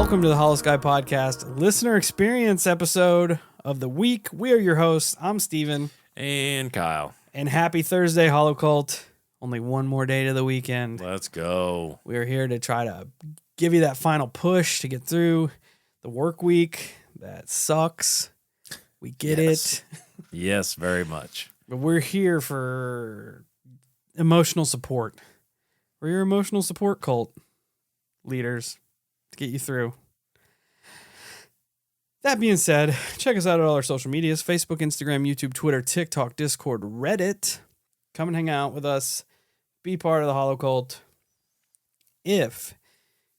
Welcome to the Holosky podcast, listener experience episode of the week. We are your hosts. I'm Steven. And Kyle. And happy Thursday, Holocult. Only one more day to the weekend. Let's go. We are here to try to give you that final push to get through the work week. That sucks. We get it. Yes, very much. But we're here for emotional support. We're your emotional support cult leaders to get you through. That being said, check us out at all our social medias: Facebook, Instagram, YouTube, Twitter, TikTok, Discord, Reddit. Come and hang out with us. Be part of the Holocult. If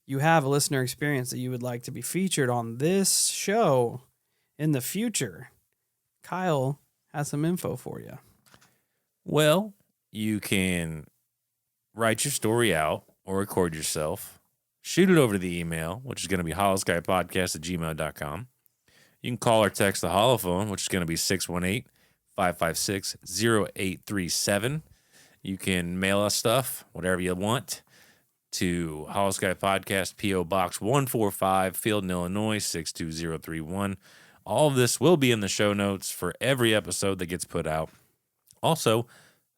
you have a listener experience that you would like to be featured on this show in the future, Kyle has some info for you. Well, you can write your story out or record yourself. Shoot it over to the email, which is going to be holoskypodcast@gmail.com. You can call or text the holophone, which is going to be 618-556-0837. You can mail us stuff, whatever you want, to Holosky Podcast, P.O. Box 145, Field, Illinois, 62031. All of this will be in the show notes for every episode that gets put out. Also,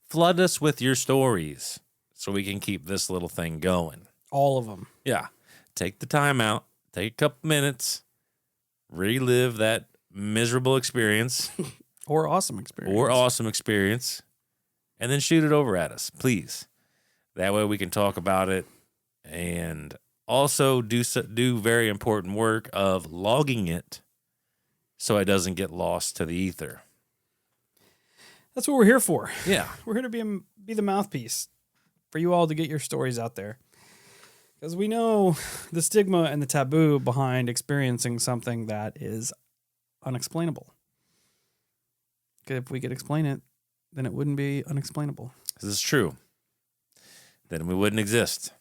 flood us with your stories so we can keep this little thing going. All of them. Yeah. Take the time out. Take a couple minutes. Relive that miserable experience. Or awesome experience. And then shoot it over at us, please. That way we can talk about it and also do very important work of logging it so it doesn't get lost to the ether. That's what we're here for. Yeah. We're here to be the mouthpiece for you all to get your stories out there. Because we know the stigma and the taboo behind experiencing something that is unexplainable. Because if we could explain it, then it wouldn't be unexplainable. This is true. Then we wouldn't exist.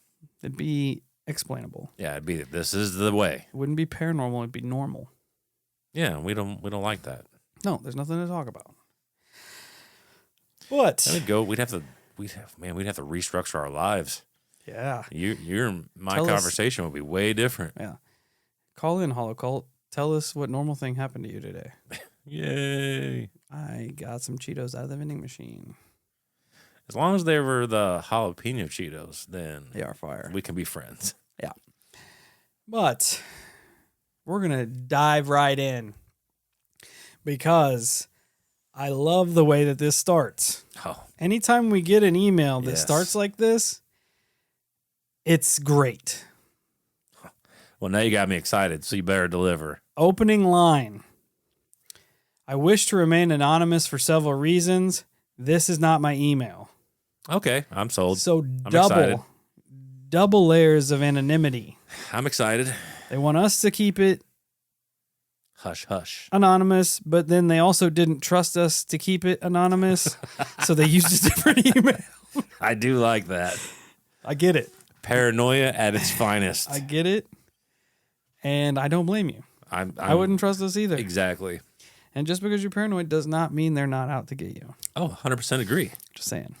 It'd be explainable. Yeah, this is the way. It wouldn't be paranormal, it'd be normal. Yeah, we don't like that. No, there's nothing to talk about. But we'd have to restructure our lives. Yeah. My conversation would be way different. Yeah. Call in, Holocult. Tell us what normal thing happened to you today. Yay. I got some Cheetos out of the vending machine. As long as they were the jalapeno Cheetos, then they are fire. We can be friends. Yeah. But we're going to dive right in because I love the way that this starts. Oh. Anytime we get an email that starts like this, it's great. Well, now you got me excited, so you better deliver. Opening line. I wish to remain anonymous for several reasons. This is not my email. Okay, I'm sold. So double layers of anonymity. I'm excited. They want us to keep it hush, hush, anonymous, but then they also didn't trust us to keep it anonymous, so they used a different email. I do like that. I get it. Paranoia at its finest. I get it, and I don't blame you. I wouldn't trust us either. Exactly. And just because you're paranoid does not mean they're not out to get you. Oh, 100% agree. Just saying.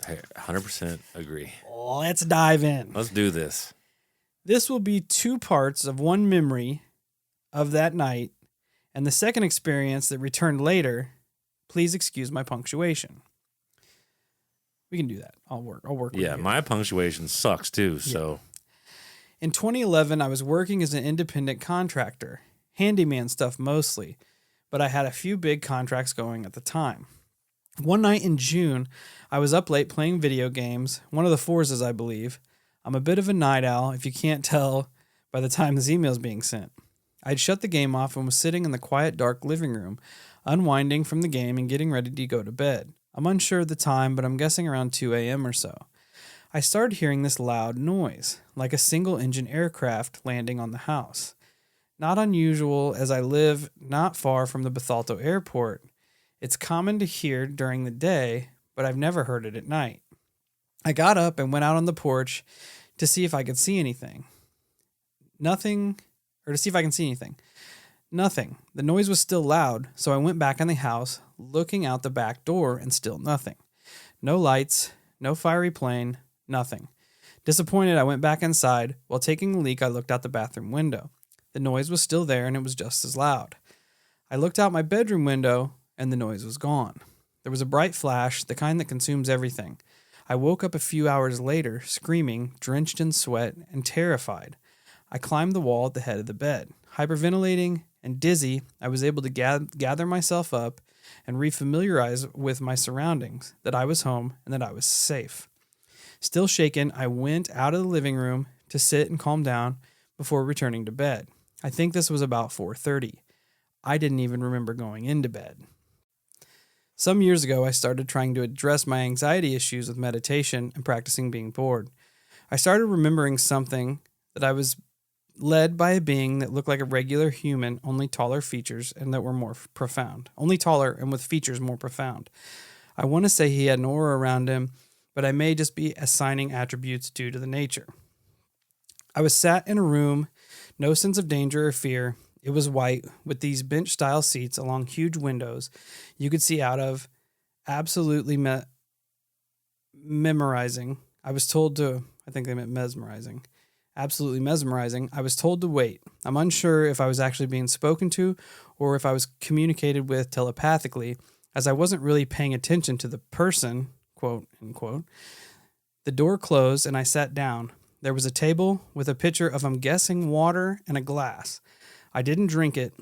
100% agree. Let's dive in. Let's do this. This will be two parts of one memory of that night, and the second experience that returned later. Please excuse my punctuation. We can do that. I'll work with you. Yeah, my punctuation sucks too, so. In 2011, I was working as an independent contractor, handyman stuff mostly, but I had a few big contracts going at the time. One night in June, I was up late playing video games, one of the Forzas, I believe. I'm a bit of a night owl, if you can't tell by the time this email is being sent. I'd shut the game off and was sitting in the quiet, dark living room, unwinding from the game and getting ready to go to bed. I'm unsure of the time, but I'm guessing around 2 a.m. or so. I started hearing this loud noise, like a single-engine aircraft landing on the house. Not unusual, as I live not far from the Bethalto Airport. It's common to hear during the day, but I've never heard it at night. I got up and went out on the porch to see if I could see anything. Nothing. The noise was still loud, so I went back in the house, looking out the back door, and still nothing. No lights, no fiery plane, nothing. Disappointed, I went back inside. While taking a leak, I looked out the bathroom window. The noise was still there, and it was just as loud. I looked out my bedroom window, and the noise was gone. There was a bright flash, the kind that consumes everything. I woke up a few hours later, screaming, drenched in sweat, and terrified. I climbed the wall at the head of the bed. Hyperventilating and dizzy, I was able to gather myself up and refamiliarize with my surroundings, that I was home and that I was safe. Still shaken, I went out of the living room to sit and calm down before returning to bed. I think this was about 4:30. I didn't even remember going into bed. Some years ago, I started trying to address my anxiety issues with meditation and practicing being bored. I started remembering something that I was led by a being that looked like a regular human, only taller features and that were more profound. Only taller and with features more profound. I want to say he had an aura around him, but I may just be assigning attributes due to the nature. I was sat in a room, no sense of danger or fear. It was white, with these bench-style seats along huge windows you could see out of. Absolutely memorizing. I was told to, I think they meant mesmerizing. Absolutely mesmerizing. I was told to wait. I'm unsure if I was actually being spoken to or if I was communicated with telepathically, as I wasn't really paying attention to the person, quote unquote. The door closed and I sat down. There was a table with a pitcher of, I'm guessing, water and a glass. I didn't drink it.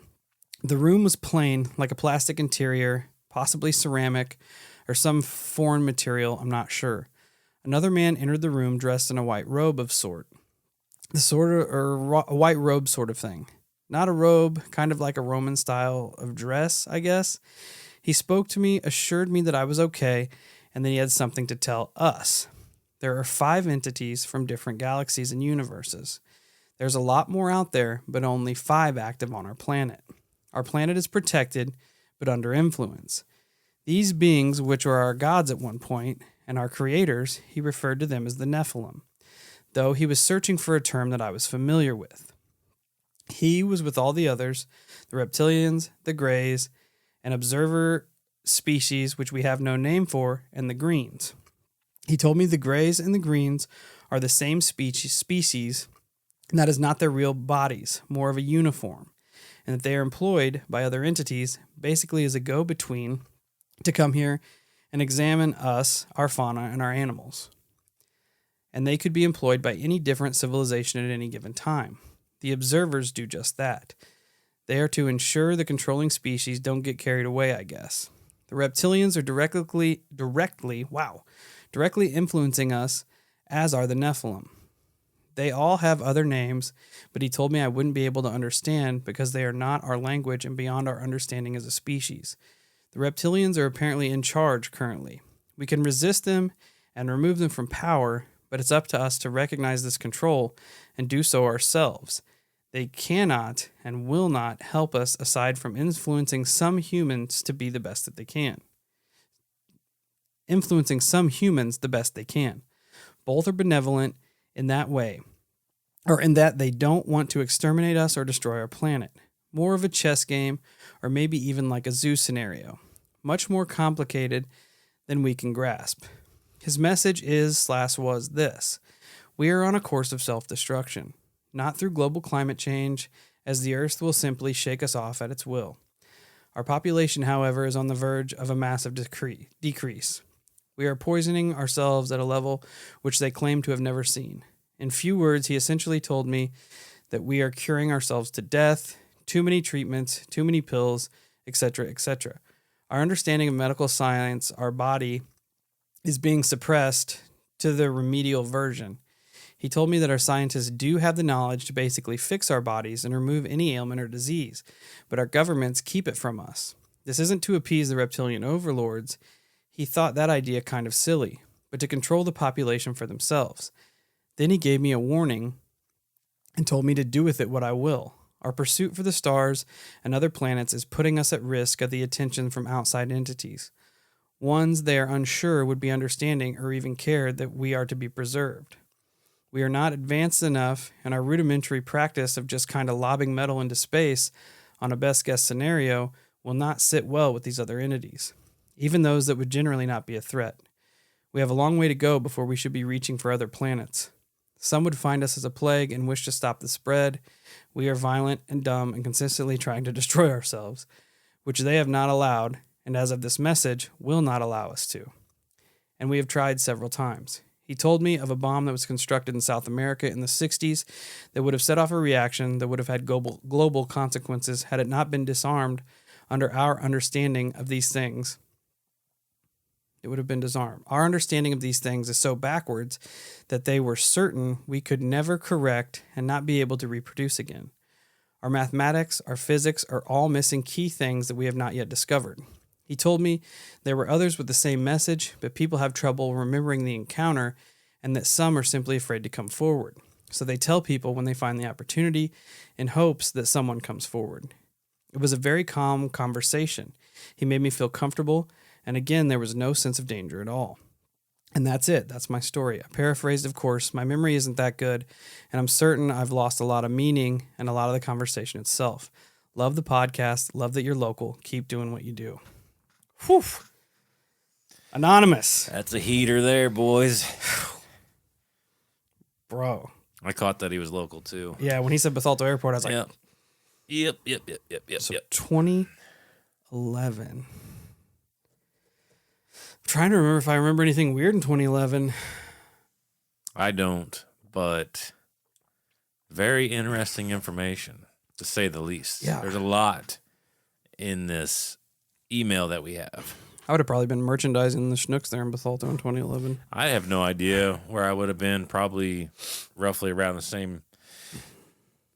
The room was plain, like a plastic interior, possibly ceramic or some foreign material, I'm not sure. Another man entered the room dressed in a white robe of sort. A white robe sort of thing. Not a robe, kind of like a Roman style of dress, I guess. He spoke to me, assured me that I was okay, and that he had something to tell us. There are 5 entities from different galaxies and universes. There's a lot more out there, but only 5 active on our planet. Our planet is protected, but under influence. These beings, which were our gods at one point, and our creators, he referred to them as the Nephilim, though he was searching for a term that I was familiar with. He was with all the others, the reptilians, the greys, an observer species which we have no name for, and the greens. He told me the greys and the greens are the same species, and that is not their real bodies, more of a uniform, and that they are employed by other entities, basically as a go-between, to come here and examine us, our fauna, and our animals. And they could be employed by any different civilization at any given time. The observers do just that. They are to ensure the controlling species don't get carried away, I guess. The reptilians are directly influencing us, as are the Nephilim. They all have other names, but he told me I wouldn't be able to understand because they are not our language and beyond our understanding as a species. The reptilians are apparently in charge currently. We can resist them and remove them from power, but it's up to us to recognize this control and do so ourselves. They cannot and will not help us aside from influencing some humans to be the best that they can. Influencing some humans the best they can. Both are benevolent in that way, or in that they don't want to exterminate us or destroy our planet. More of a chess game, or maybe even like a zoo scenario. Much more complicated than we can grasp. His message was this: we are on a course of self-destruction, not through global climate change, as the Earth will simply shake us off at its will. Our population, however, is on the verge of a massive decrease. We are poisoning ourselves at a level which they claim to have never seen. In few words, he essentially told me that we are curing ourselves to death, too many treatments, too many pills, etc., etc. Our understanding of medical science, our body, is being suppressed to the remedial version. He told me that our scientists do have the knowledge to basically fix our bodies and remove any ailment or disease, but our governments keep it from us. This isn't to appease the reptilian overlords. He thought that idea kind of silly, but to control the population for themselves. Then he gave me a warning and told me to do with it what I will. Our pursuit for the stars and other planets is putting us at risk of the attention from outside entities, ones they are unsure would be understanding or even care that we are to be preserved. We are not advanced enough, and our rudimentary practice of just kind of lobbing metal into space on a best-guess scenario will not sit well with these other entities, even those that would generally not be a threat. We have a long way to go before we should be reaching for other planets. Some would find us as a plague and wish to stop the spread. We are violent and dumb and consistently trying to destroy ourselves, which they have not allowed, and as of this message, will not allow us to. And we have tried several times. He told me of a bomb that was constructed in South America in the 60s that would have set off a reaction that would have had global consequences had it not been disarmed under our understanding of these things. It would have been disarmed. Our understanding of these things is so backwards that they were certain we could never correct and not be able to reproduce again. Our mathematics, our physics are all missing key things that we have not yet discovered. He told me there were others with the same message, but people have trouble remembering the encounter and that some are simply afraid to come forward. So they tell people when they find the opportunity in hopes that someone comes forward. It was a very calm conversation. He made me feel comfortable, and again, there was no sense of danger at all. And that's it. That's my story. I paraphrased, of course. My memory isn't that good, and I'm certain I've lost a lot of meaning and a lot of the conversation itself. Love the podcast. Love that you're local. Keep doing what you do. Whew. Anonymous. That's a heater there, boys. Bro. I caught that he was local, too. Yeah, when he said Bethalto Airport, I was like... Yep. So 2011. I'm trying to remember if I remember anything weird in 2011. I don't, but very interesting information, to say the least. Yeah. There's a lot in this email that we have. I would have probably been merchandising the Schnooks there in Bethalto in 2011. I have no idea where I would have been, probably roughly around the same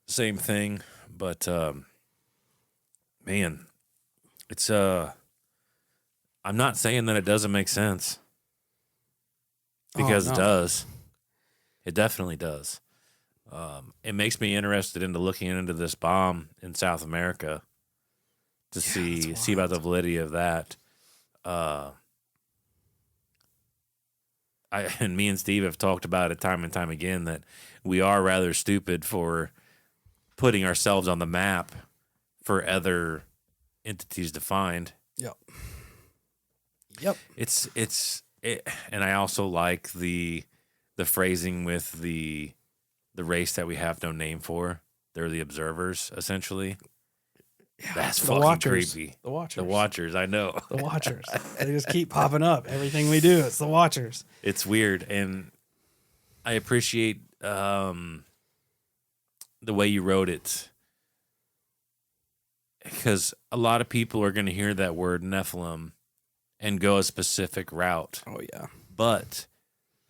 thing. But, man, it's, I'm not saying that it doesn't make sense. Because Oh, no. it does. It definitely does. It makes me interested into looking into this bomb in South America to see about the validity of that. And me and Steve have talked about it time and time again that we are rather stupid for putting ourselves on the map for other entities to find. Yep. And I also like the phrasing with the race that we have no name for. They're the observers, essentially. Yeah, That's the fucking Watchers. creepy. The Watchers. The Watchers, I know. The Watchers. They just keep popping up. Everything we do, it's the Watchers. It's weird, and I appreciate the way you wrote it, because a lot of people are going to hear that word Nephilim and go a specific route. Oh, yeah. But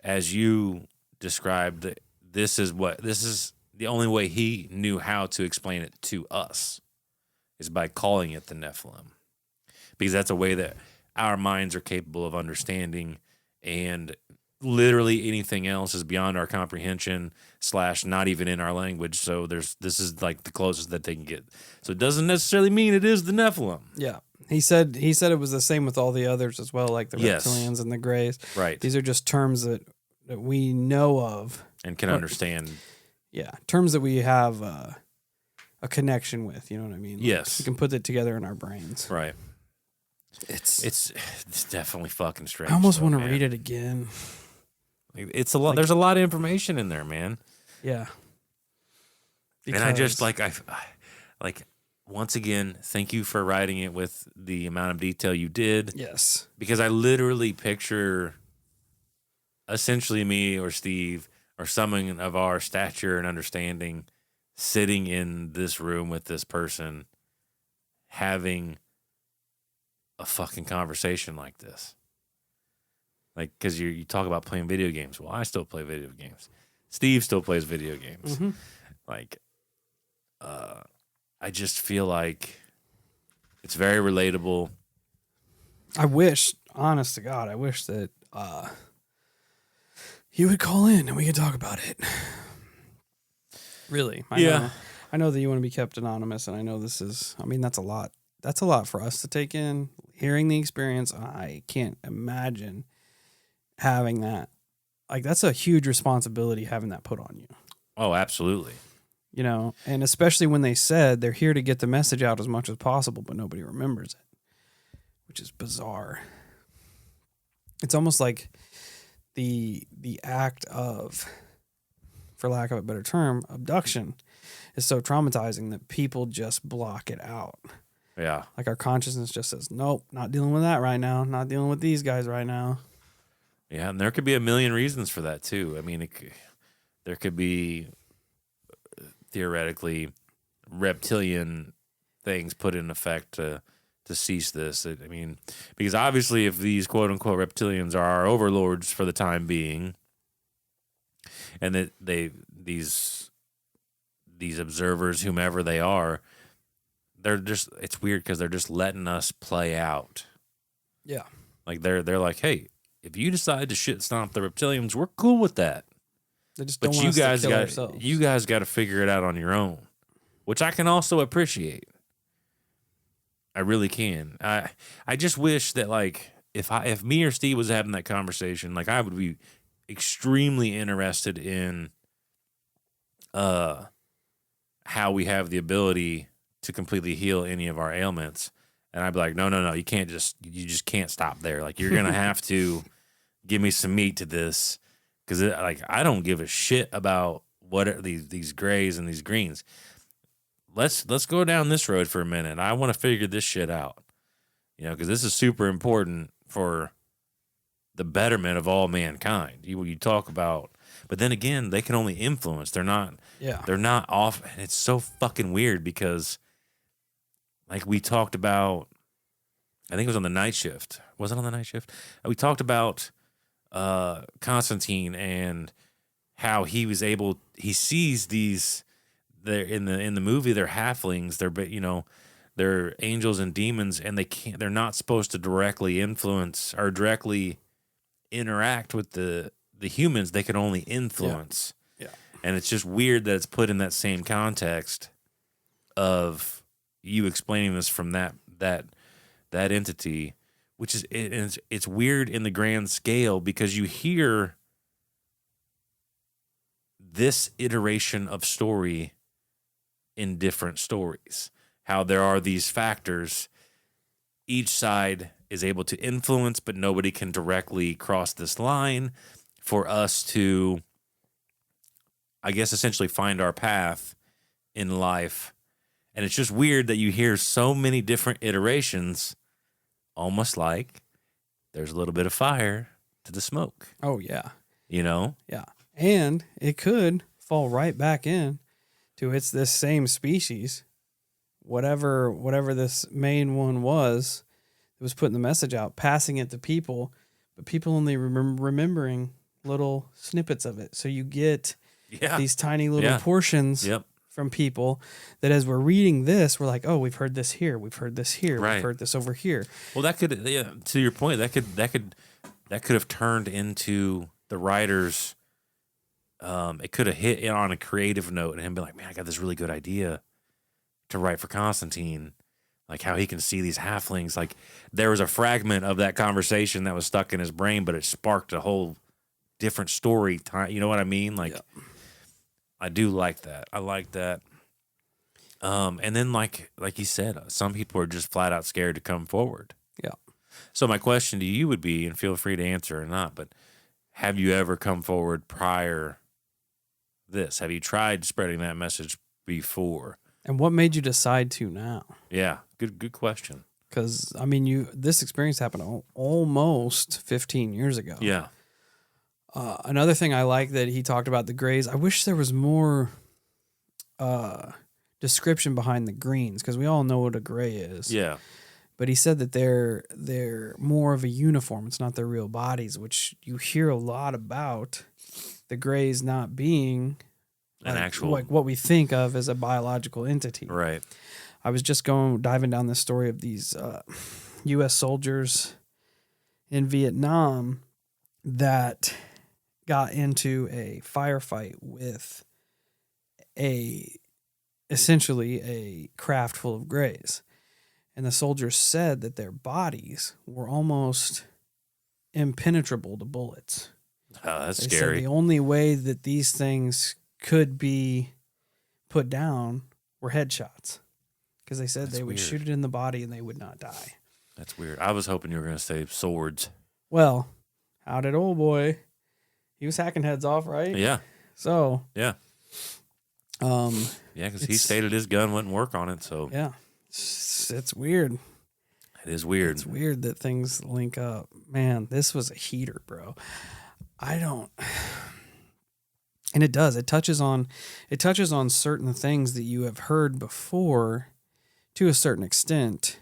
as you described, this is the only way he knew how to explain it to us is by calling it the Nephilim, because that's a way that our minds are capable of understanding, and literally anything else is beyond our comprehension / not even in our language. So this is like the closest that they can get. So it doesn't necessarily mean it is the Nephilim. Yeah. He said it was the same with all the others as well, like the Yes. reptilians and the grays. Right. These are just terms that we know of. And can understand. Yeah. Terms that we have a connection with, you know what I mean? Like, Yes. we can put it together in our brains. Right. It's definitely fucking strange. I almost want to read it again. It's a lot. There's a lot of information in there, man. Yeah. And I just like once again, thank you for writing it with the amount of detail you did. Yes. Because I literally picture essentially me or Steve or someone of our stature and understanding sitting in this room with this person having a fucking conversation like this. Like, because you talk about playing video games. Well, I still play video games. Steve still plays video games. Mm-hmm. Like, I just feel like it's very relatable. I wish, honest to God, that you would call in and we could talk about it. Really. I know that you want to be kept anonymous, and I know that's a lot. That's a lot for us to take in. Hearing the experience, I can't imagine having that. Like, that's a huge responsibility having that put on you. Oh, absolutely. You know, and especially when they said they're here to get the message out as much as possible, but nobody remembers it, which is bizarre. It's almost like the act of for lack of a better term, abduction is so traumatizing that people just block it out. Yeah. Like our consciousness just says, nope, not dealing with that right now. Not dealing with these guys right now. Yeah, and there could be a million reasons for that too. I mean, there could be theoretically reptilian things put in effect to cease this. I mean, because obviously if these quote unquote reptilians are our overlords for the time being, and that these observers, whomever they are, they're just, it's weird because they're just letting us play out. Yeah. Like they're like, hey, if you decide to shit stomp the reptilians, we're cool with that. They just But don't want us to kill got ourselves. you guys got to figure it out on your own, which I can also appreciate. I really can. I just wish that like if me or Steve was having that conversation, like I would be extremely interested in how we have the ability to completely heal any of our ailments. And I'd be like, no, you just can't stop there. Like you're gonna have to give me some meat to this, because like I don't give a shit about what are these grays and these greens. Let's go down this road for a minute. I want to figure this shit out, because this is super important for the betterment of all mankind. You talk about, but then again, they can only influence. They're not off. And it's so fucking weird because, like we talked about, I think it was on the night shift. Was it on the night shift? We talked about Constantine and how he sees these. They're in the movie. They're halflings. They're angels and demons, and they're not supposed to directly influence or directly interact with the humans. They can only influence. Yeah. And it's just weird that it's put in that same context of you explaining this from that entity, which is it's weird in the grand scale because you hear this iteration of story in different stories, how there are these factors. Each side is able to influence, but nobody can directly cross this line for us to, I guess, essentially find our path in life. And it's just weird that you hear so many different iterations, almost like there's a little bit of fire to the smoke. Oh, yeah. Yeah. And it could fall right back in to it's this same species, whatever this main one was putting the message out, passing it to people, but people only remembering little snippets of it. So you get these tiny little portions from people that as we're reading this, we're like, oh, we've heard this here. We've heard this here. Right. We've heard this over here. Well, that could, to your point, that could have turned into the writers. It could have hit on a creative note and him be like, man, I got this really good idea to write for Constantine. Like how he can see these halflings. Like there was a fragment of that conversation that was stuck in his brain, but it sparked a whole different story time. You know what I mean? Like, I do like that. I like that. And then like you said, some people are just flat out scared to come forward. Yeah. So my question to you would be, and feel free to answer or not, but have you ever come forward prior this? Have you tried spreading that message before? And what made you decide to now? Yeah, good question. Because, I mean, this experience happened almost 15 years ago. Yeah. Another thing I like that he talked about the grays, I wish there was more description behind the greens, because we all know what a gray is. Yeah. But he said that they're more of a uniform. It's not their real bodies, which you hear a lot about the grays not being an actual, like what we think of as a biological entity. Right. I was just diving down this story of these U.S. soldiers in Vietnam that got into a firefight with essentially a craft full of grays. And the soldiers said that their bodies were almost impenetrable to bullets. Oh, that's They scary. said the only way that these things could be put down were headshots. Because they said they would shoot it in the body and they would not die. That's weird. I was hoping you were going to say swords. Well, how did old boy? He was hacking heads off, right? Yeah. So Yeah. um, Yeah, because he stated his gun wouldn't work on it. So yeah, it's weird. it is weird. It's weird that things link up. Man, this was a heater, bro. I don't. And it does. It touches on certain things that you have heard before, to a certain extent,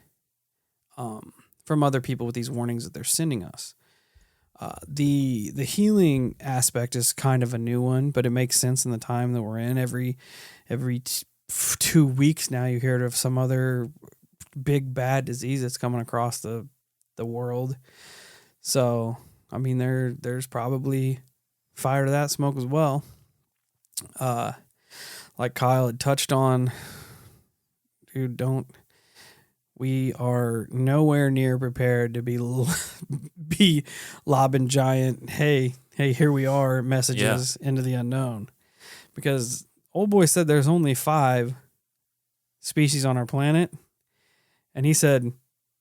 from other people with these warnings that they're sending us. The healing aspect is kind of a new one, but it makes sense in the time that we're in. Every 2 weeks now, you hear of some other big bad disease that's coming across the world. So, I mean, there's probably fire to that smoke as well. Like Kyle had touched on, dude, we are nowhere near prepared to be lobbing giant, hey, here we are messages into the unknown. Because old boy said there's only 5 species on our planet. And he said,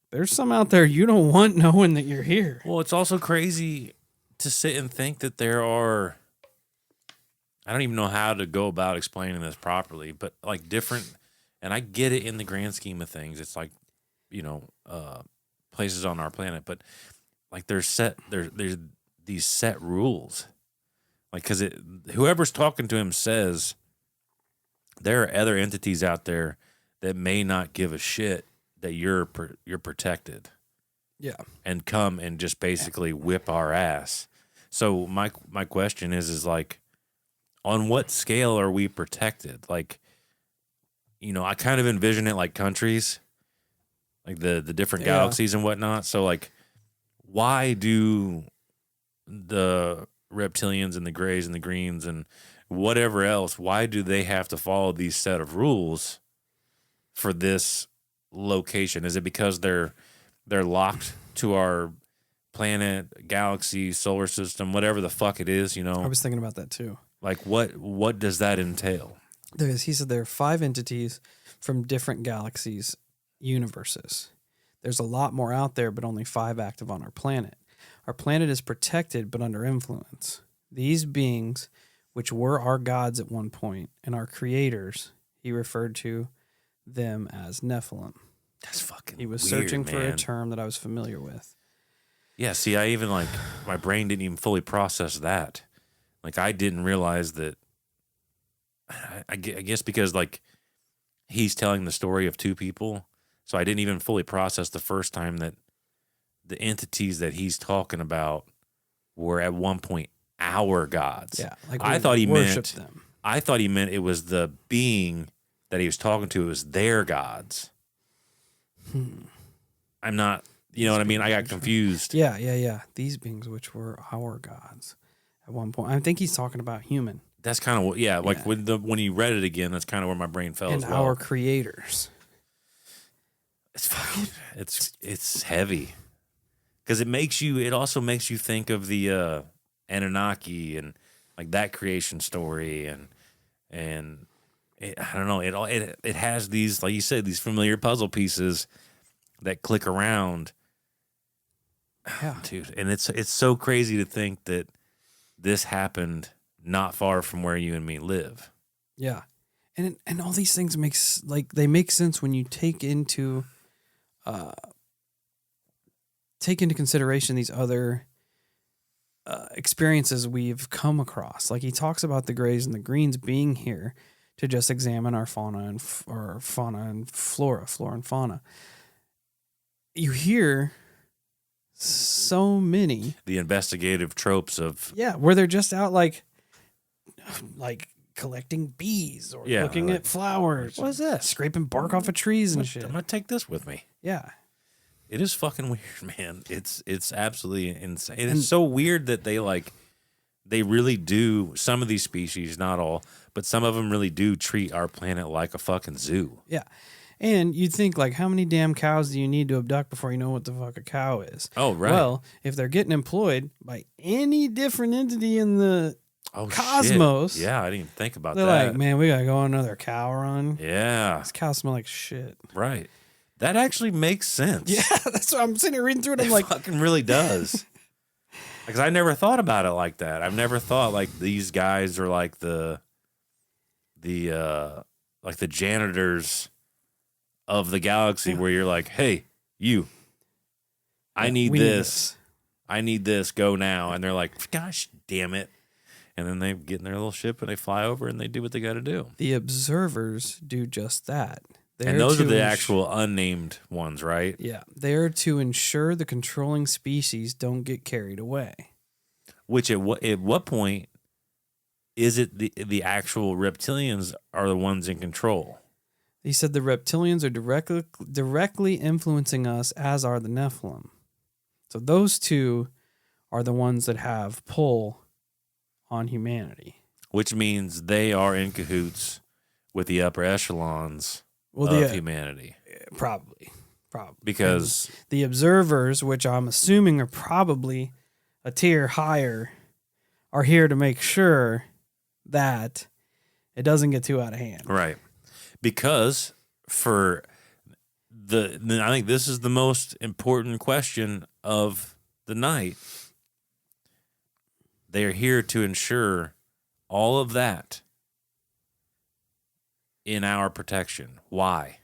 there's some out there you don't want knowing that you're here. Well, it's also crazy to sit and think that there are, I don't even know how to go about explaining this properly, but like different, and I get it in the grand scheme of things. It's like, places on our planet, but like there's these set rules. Like, because whoever's talking to him says there are other entities out there that may not give a shit that you're protected. Yeah. And come and just basically whip our ass. So my question is like, on what scale are we protected? Like, I kind of envision it like countries, like the different galaxies and whatnot. So like, why do the reptilians and the grays and the greens and whatever else, why do they have to follow these set of rules for this location? Is it because they're locked to our planet, galaxy, solar system, whatever the fuck it is, I was thinking about that too. Like what does that entail? He said there are 5 entities from different galaxies, universes. There's a lot more out there, but only 5 active on our planet. Our planet is protected, but under influence. These beings, which were our gods at one point and our creators, he referred to them as Nephilim. That's fucking He was weird, searching for a man. term that I was familiar with. Yeah, see, I even my brain didn't even fully process that. Like, I didn't realize that. I guess because like he's telling the story of 2 people, so I didn't even fully process the first time that the entities that he's talking about were at one point our gods. Yeah, like I thought he meant them. I thought he meant it was the being that he was talking to, it was their gods. I'm not, you know what I mean? I got confused. Yeah. These beings, which were our gods at one point. I think he's talking about human. That's kind of what, like when you read it again, that's kind of where my brain fell and as well. Our creators. It's fucking, it's heavy because it also makes you think of the Anunnaki and like that creation story and I don't know, it has these, like you said, these familiar puzzle pieces that click around. Yeah, dude, and it's so crazy to think that this happened not far from where you and me live. Yeah, and all these things make sense when you take into consideration these other experiences we've come across. Like he talks about the grays and the greens being here to just examine our fauna and flora and fauna. You hear so many the investigative tropes of where they're just out like collecting bees or looking at flowers. What is that? Scraping bark off of trees and shit. I'm gonna take this with me. Yeah. It is fucking weird, man. It's absolutely insane. And it's so weird that they really do, some of these species, not all, but some of them really do treat our planet like a fucking zoo. Yeah. And you'd think, like, how many damn cows do you need to abduct before you know what the fuck a cow is? Oh, right. Well, if they're getting employed by any different entity in the cosmos. Shit. Yeah, I didn't even think about that. They're like, man, we got to go on another cow run. Yeah. These cows smell like shit. Right. That actually makes sense. Yeah, that's what I'm sitting here reading through it. I'm like, fucking really does. Because I never thought about it like that. I've never thought like these guys are like the janitors of the galaxy, where you're like, hey, you, I need this. I need this. Go now. And they're like, gosh damn it. And then they get in their little ship and they fly over and they do what they got to do. The observers do just that. And those are the actual unnamed ones, right? Yeah. They're to ensure the controlling species don't get carried away. Which at what point is it the actual reptilians are the ones in control? He said the reptilians are directly influencing us, as are the Nephilim. So those two are the ones that have pull on humanity. Which means they are in cahoots with the upper echelons of humanity. Probably. Because and the observers, which I'm assuming are probably a tier higher, are here to make sure that it doesn't get too out of hand. Right. Because I think this is the most important question of the night. They are here to ensure all of that in our protection. Why?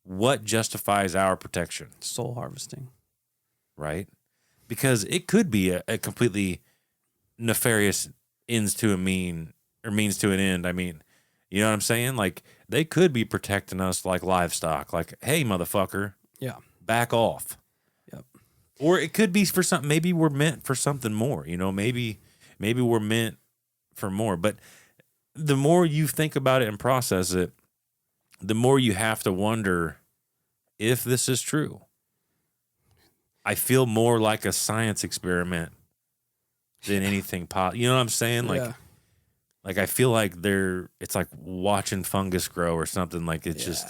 What justifies our protection? Soul harvesting. Right? Because it could be a completely nefarious ends to a mean, or means to an end. I mean, you know what I'm saying? Like, they could be protecting us like livestock. Like, hey, motherfucker. Yeah. Back off. Yep. Or it could be for something. Maybe we're meant for something more. You know, maybe we're meant for more. But the more you think about it and process it, the more you have to wonder if this is true. I feel more like a science experiment than anything you know what I'm saying? Like, like I feel like it's like watching fungus grow or something. Like, it's just,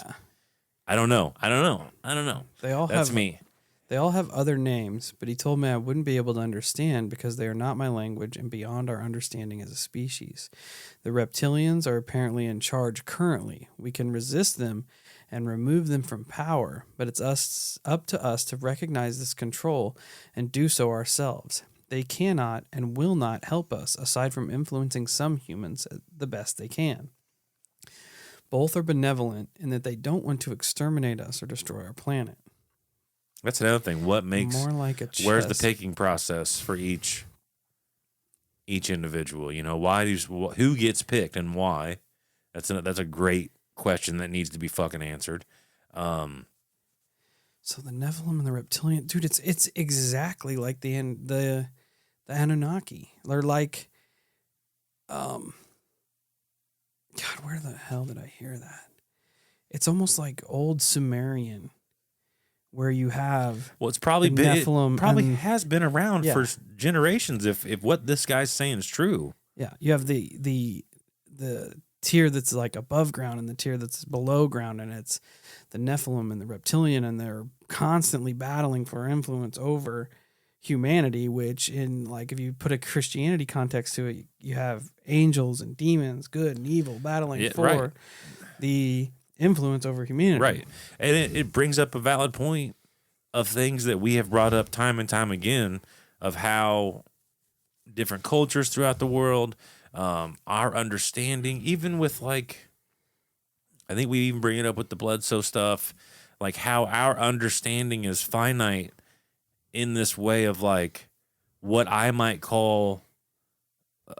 I don't know. That's me. They all have other names, but he told me I wouldn't be able to understand because they are not my language and beyond our understanding as a species. The reptilians are apparently in charge currently. We can resist them and remove them from power, but it's up to us to recognize this control and do so ourselves. They cannot and will not help us, aside from influencing some humans the best they can. Both are benevolent in that they don't want to exterminate us or destroy our planet. That's another thing. What makes more like a chess. Where's the picking process for each individual? You know, who gets picked and why? That's a great question that needs to be fucking answered. So the Nephilim and the reptilian, dude, it's exactly like the Anunnaki. They're like, God, where the hell did I hear that? It's almost like old Sumerian, where you have it's probably Nephilim. It probably has been around for generations. If what this guy's saying is true, you have the tier that's like above ground and the tier that's below ground, and it's the Nephilim and the reptilian, and they're constantly battling for influence over humanity, which in, like, if you put a Christianity context to it, you have angels and demons, good and evil, battling for the influence over humanity. Right. And it brings up a valid point of things that we have brought up time and time again, of how different cultures throughout the world, our understanding, even with, like, I think we even bring it up with the Bledsoe stuff, like how our understanding is finite in this way of, like, what I might call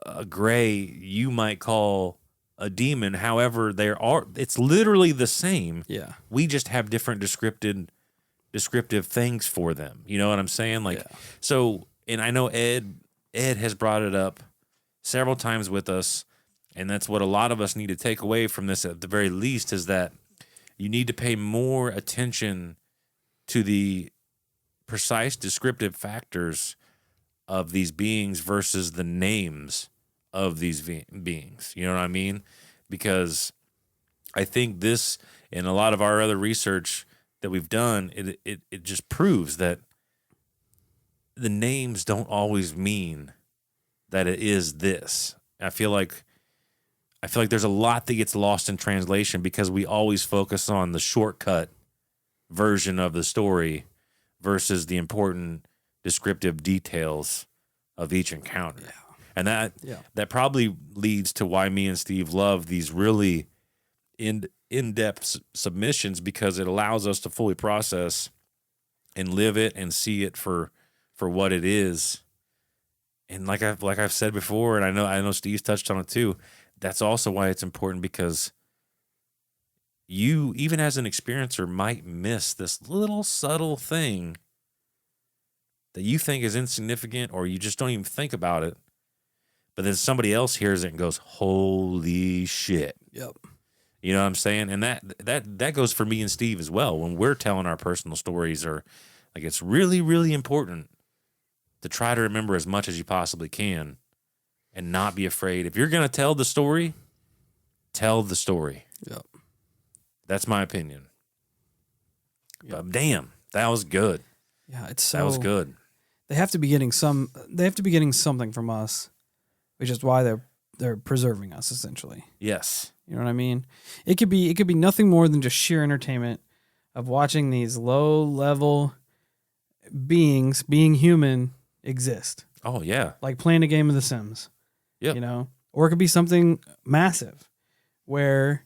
a gray, you might call a demon. However, it's literally the same. Yeah. We just have different descriptive things for them. You know what I'm saying? Like, so, and I know Ed has brought it up several times with us, and that's what a lot of us need to take away from this at the very least, is that you need to pay more attention to the precise descriptive factors of these beings versus the names of these beings. You know what I mean? Because I think this, and a lot of our other research that we've done, it just proves that the names don't always mean that it is this. I feel like there's a lot that gets lost in translation because we always focus on the shortcut version of the story versus the important descriptive details of each encounter. Yeah. And that probably leads to why me and Steve love these really in-depth submissions, because it allows us to fully process and live it and see it for what it is. And like I've said before, and I know Steve's touched on it too, that's also why it's important, because you, even as an experiencer, might miss this little subtle thing that you think is insignificant, or you just don't even think about it. But then somebody else hears it and goes, holy shit. Yep. You know what I'm saying? And that goes for me and Steve as well. When we're telling our personal stories, or like, it's really, really important to try to remember as much as you possibly can and not be afraid. If you're going to tell the story, tell the story. Yep. That's my opinion. Yep. But damn, that was good. Yeah, that was good. They have to be getting something from us, which is why they're preserving us, essentially. Yes. You know what I mean? It could be nothing more than just sheer entertainment of watching these low-level beings, being human, exist. Oh, yeah. Like playing a game of The Sims. Yeah. You know? Or it could be something massive where,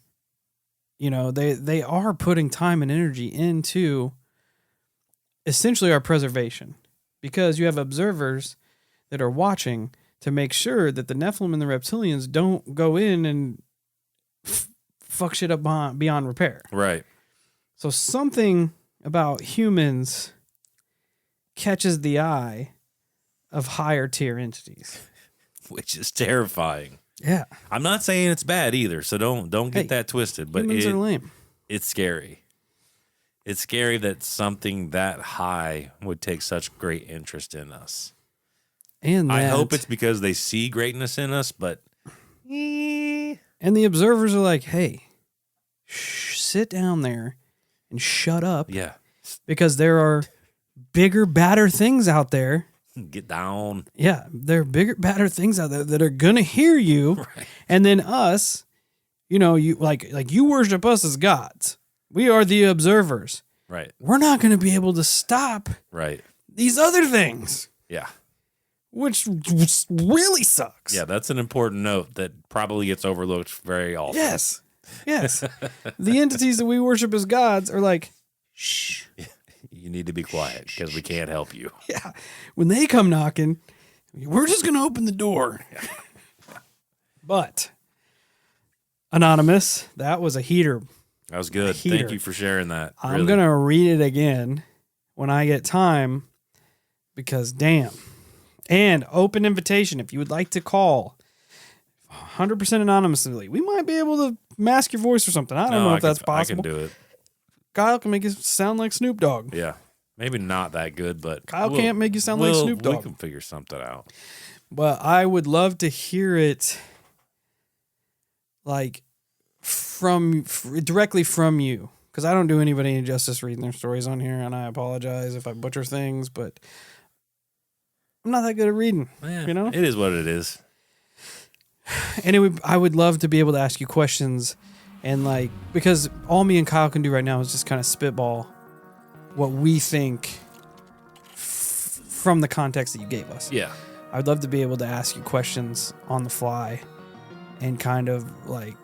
you know, they are putting time and energy into essentially our preservation, because you have observers that are watching to make sure that the Nephilim and the reptilians don't go in and fuck shit up beyond repair. Right. So something about humans catches the eye of higher tier entities, which is terrifying. Yeah. I'm not saying it's bad either, so don't get that twisted, but humans are lame. It's scary. It's scary that something that high would take such great interest in us. And I hope it's because they see greatness in us, but and the observers are like, hey, sit down there and shut up. Yeah. Because there are bigger, badder things out there. Get down. Yeah. There are bigger, badder things out there that are going to hear you. Right. And then us, you know, you like you worship us as gods. We are the observers. Right. We're not going to be able to stop these other things. Yeah. Which really sucks. Yeah, that's an important note that probably gets overlooked very often. Yes. Yes. The entities that we worship as gods are like, shh. You need to be quiet because we can't help you. Yeah. When they come knocking, we're just going to open the door. But, Anonymous, that was a heater. That was good. Thank you for sharing that. I'm going to read it again when I get time, because damn. And open invitation, if you would like to call 100% anonymously. We might be able to mask your voice or something. I don't know if that's possible. I can do it. Kyle can make you sound like Snoop Dogg. Yeah. Maybe not that good, but Kyle can't make you sound like Snoop Dogg. We can figure something out. But I would love to hear it like directly from you, because I don't do anybody any justice reading their stories on here, and I apologize if I butcher things, but I'm not that good at reading. You know, it is what it is. And I would love to be able to ask you questions, and like, because all me and Kyle can do right now is just kind of spitball what we think from the context that you gave us. Yeah. I'd love to be able to ask you questions on the fly and kind of like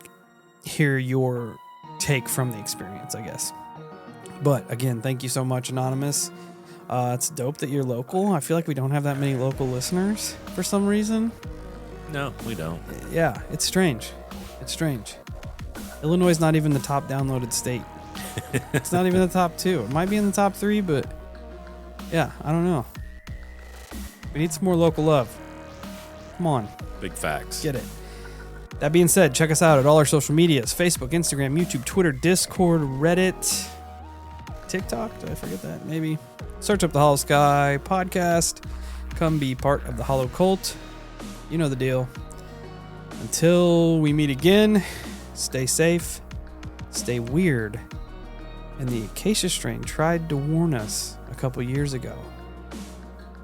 hear your take from the experience, I guess. But again, thank you so much, Anonymous. It's dope that you're local. I feel like we don't have that many local listeners for some reason. No, we don't. Yeah, it's strange. It's strange. Illinois is not even the top downloaded state. It's not even the top 2. It might be in the top 3, but yeah, I don't know. We need some more local love. Come on. Big facts. Get it. That being said, check us out at all our social medias: Facebook, Instagram, YouTube, Twitter, Discord, Reddit, TikTok. Did I forget that? Maybe. Search up the Holosky podcast. Come be part of the Holo Cult. You know the deal. Until we meet again, stay safe, stay weird. And the Acacia strain tried to warn us a couple years ago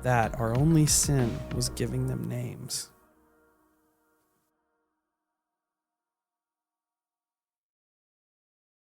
that our only sin was giving them names.